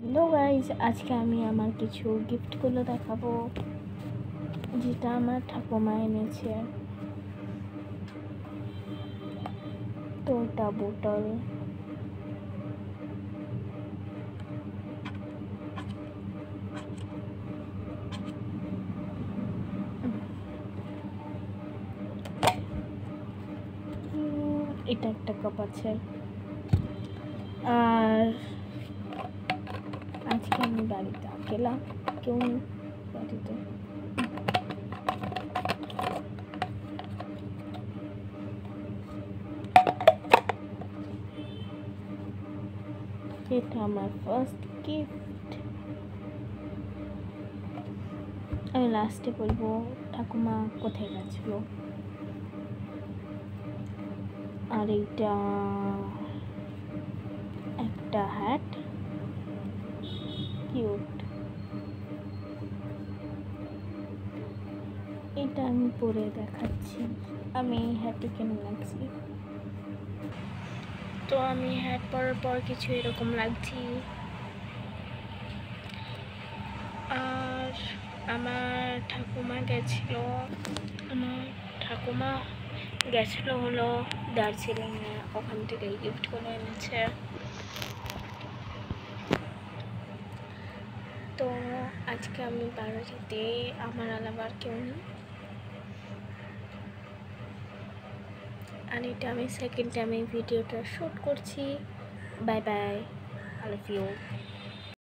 Hello guys, আজকে আমি আমার কিছু গিফটগুলো দেখাবো যেটা আমার ঠাকুমা এনেছে। তো এটা বোতল, এটা একটা কাপ আছে। আর আজকে আমি বাড়িতে আকেলা, কেউ নেই বাড়িতে। এটা আমার ফার্স্ট গিফট। আমি লাস্টে বলবো ঠাকুমা কোথায় গেছিলো। আর এইটা একটা হ্যাট, কিউট। এটা আমি পরে দেখাচ্ছি আমি হ্যাটটি কেমন লাগছি। তো আমি হ্যাট পরার পর কিছু এরকম লাগছি। আর আমার ঠাকুমা গেছিলো হলো দার্জিলিংয়ে, ওখান থেকে গিফট করে এনেছে। তো আজকে আমি বাড়িতে, আমার আলাবার কেউ নেই। আর এটা আমি সেকেন্ড টাইম এই ভিডিওটা শ্যুট করছি। Bye bye, I love you.